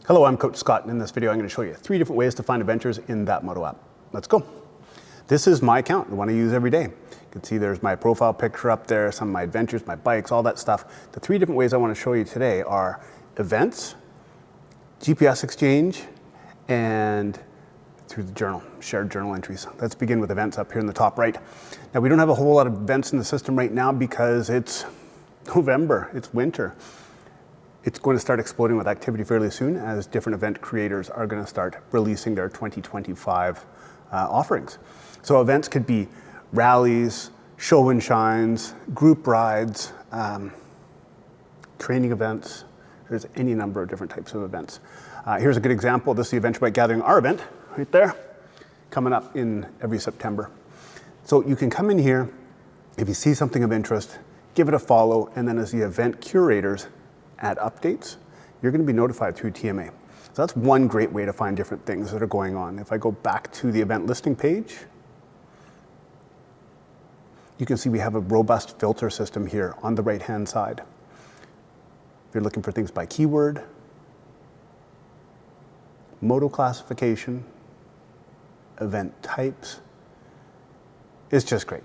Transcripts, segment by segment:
Hello, I'm Coach Scott, and in this video I'm going to show you 3 different ways to find adventures in that Moto app. Let's go. This is my account, the one I use every day. You can see there's my profile picture up there, some of my adventures, my bikes, all that stuff. The 3 different ways I want to show you today are events, GPS exchange, and through the journal, shared journal entries. Let's begin with events up here in the top right. Now, we don't have a whole lot of events in the system right now because it's November, it's winter. It's going to start exploding with activity fairly soon as different event creators are going to start releasing their 2025 offerings. So events could be rallies, show and shines, group rides, training events. There's any number of different types of events. Here's a good example. This is the Adventure Bike Gathering, our event, right there, coming up in every September. So you can come in here, if you see something of interest, give it a follow, and then as the event curators add updates, you're going to be notified through TMA. So that's one great way to find different things that are going on. If I go back to the event listing page, you can see we have a robust filter system here on the right-hand side. If you're looking for things by keyword, Moto classification, event types, it's just great.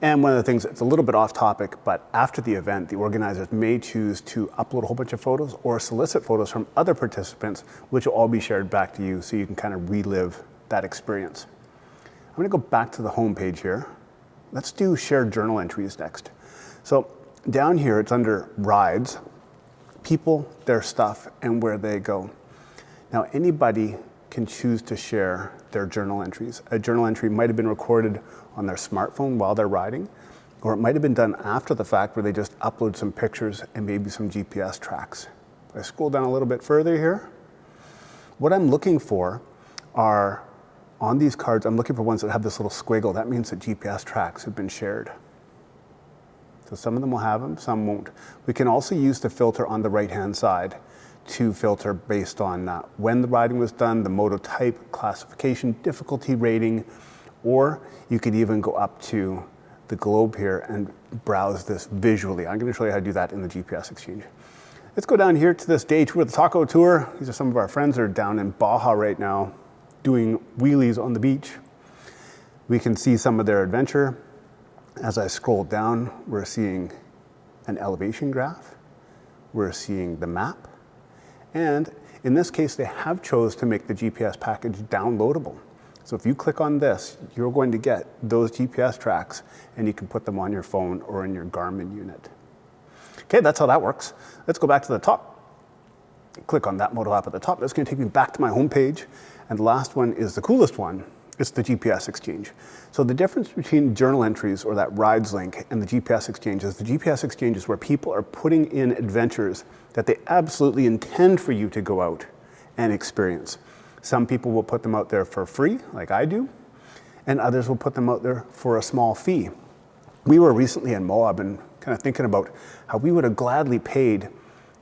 And one of the things that's a little bit off topic, but after the event, the organizers may choose to upload a whole bunch of photos or solicit photos from other participants, which will all be shared back to you so you can kind of relive that experience. I'm going to go back to the home page here. Let's do shared journal entries next. So down here, it's under rides, people, their stuff, and where they go. Now, anybody can choose to share their journal entries. A journal entry might have been recorded on their smartphone while they're riding, or it might have been done after the fact where they just upload some pictures and maybe some GPS tracks. If I scroll down a little bit further here, what I'm looking for are, on these cards, I'm looking for ones that have this little squiggle. That means that GPS tracks have been shared. So some of them will have them, some won't. We can also use the filter on the right-hand side to filter based on when the riding was done, the Moto type, classification, difficulty rating, or you could even go up to the globe here and browse this visually. I'm going to show you how to do that in the GPS exchange. Let's go down here to this day tour, the taco tour. These are some of our friends that are down in Baja right now doing wheelies on the beach. We can see some of their adventure. As I scroll down, we're seeing an elevation graph. We're seeing the map. And in this case, they have chose to make the GPS package downloadable. So if you click on this, you're going to get those GPS tracks and you can put them on your phone or in your Garmin unit. Okay, that's how that works. Let's go back to the top. Click on that Moto app at the top. That's going to take me back to my home page. And the last one is the coolest one. It's the GPS exchange. So the difference between journal entries or that rides link and the GPS exchange is the GPS exchange is where people are putting in adventures that they absolutely intend for you to go out and experience. Some people will put them out there for free, like I do, and others will put them out there for a small fee. We were recently in Moab and kind of thinking about how we would have gladly paid,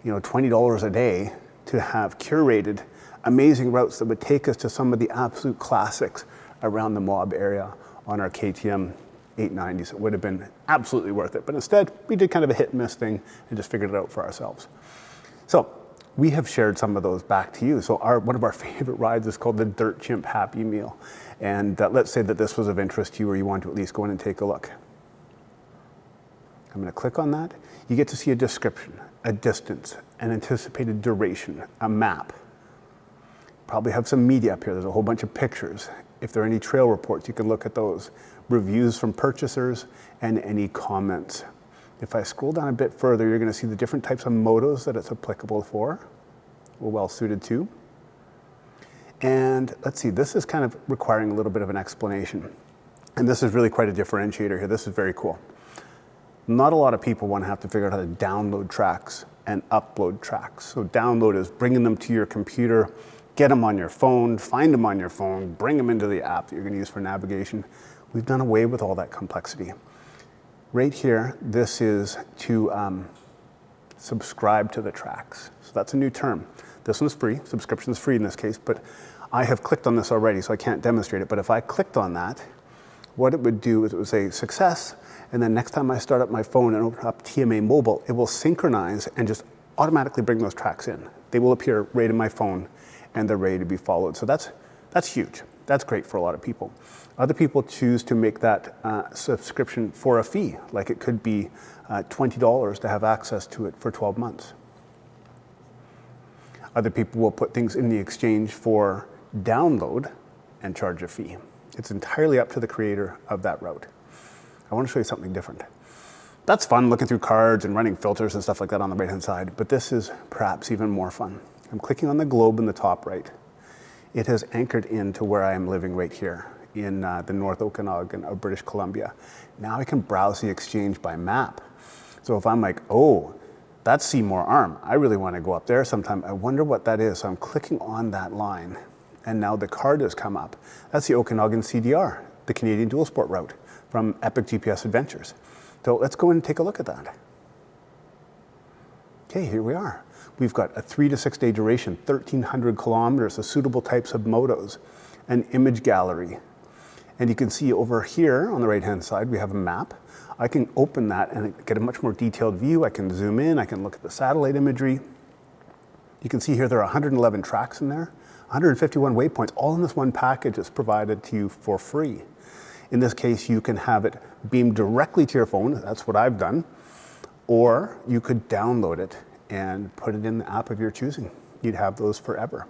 $20 a day to have curated amazing routes that would take us to some of the absolute classics around the Moab area on our KTM 890s. It would have been absolutely worth it. But instead, we did kind of a hit and miss thing and just figured it out for ourselves. So we have shared some of those back to you. So one of our favorite rides is called the Dirt Chimp Happy Meal. And let's say that this was of interest to you or you want to at least go in and take a look. I'm going to click on that. You get to see a description, a distance, an anticipated duration, a map. Probably have some media up here. There's a whole bunch of pictures. If there are any trail reports, you can look at those. Reviews from purchasers and any comments. If I scroll down a bit further, you're going to see the different types of motos that it's applicable for, or well suited to. And let's see, this is kind of requiring a little bit of an explanation. And this is really quite a differentiator here. This is very cool. Not a lot of people want to have to figure out how to download tracks and upload tracks. So download is bringing them to your computer, get them on your phone, find them on your phone, bring them into the app that you're going to use for navigation. We've done away with all that complexity. Right here, this is to subscribe to the tracks. So that's a new term. This one's free, subscription is free in this case, but I have clicked on this already, so I can't demonstrate it. But if I clicked on that, what it would do is it would say success, and then next time I start up my phone and open up TMA Mobile, it will synchronize and just automatically bring those tracks in. they will appear right in my phone and they're ready to be followed. So that's huge. That's great for a lot of people. Other people choose to make that subscription for a fee, like it could be $20 to have access to it for 12 months. Other people will put things in the exchange for download and charge a fee. It's entirely up to the creator of that route. I want to show you something different. That's fun, looking through cards and running filters and stuff like that on the right-hand side, but this is perhaps even more fun. I'm clicking on the globe in the top right. It has anchored into where I am living right here in the North Okanagan of British Columbia. Now I can browse the exchange by map. So if I'm like, oh, that's Seymour Arm, I really want to go up there sometime, I wonder what that is. So I'm clicking on that line, and now the card has come up. That's the Okanagan CDR, the Canadian Dual Sport route from Epic GPS Adventures. So let's go in and take a look at that. Okay, here we are. We've got a 3 to 6 day duration, 1,300 kilometers of suitable types of motos, an image gallery. And you can see over here on the right-hand side, we have a map. I can open that and get a much more detailed view. I can zoom in, I can look at the satellite imagery. You can see here there are 111 tracks in there, 151 waypoints, all in this one package that's provided to you for free. In this case, you can have it beamed directly to your phone, that's what I've done, or you could download it and put it in the app of your choosing. You'd have those forever.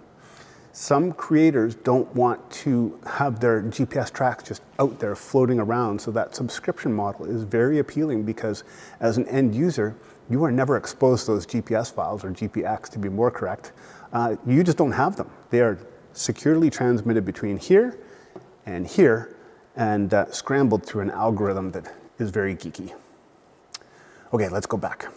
Some creators don't want to have their GPS tracks just out there floating around, so that subscription model is very appealing because as an end user, you are never exposed to those GPS files, or GPX to be more correct. You just don't have them. They are securely transmitted between here and scrambled through an algorithm that is very geeky. Okay, let's go back.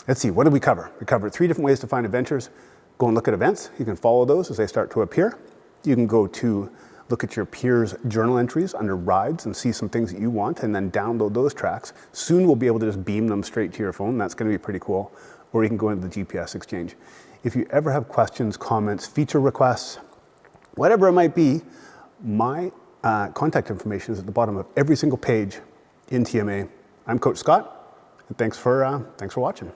Let's see, what did we cover? We covered 3 different ways to find adventures. Go and look at events. You can follow those as they start to appear. You can go to look at your peers' journal entries under rides and see some things that you want, and then download those tracks. Soon we'll be able to just beam them straight to your phone. That's going to be pretty cool. Or you can go into the GPS exchange. If you ever have questions, comments, feature requests, whatever it might be, my contact information is at the bottom of every single page in TMA. I'm Coach Scott, and thanks for watching.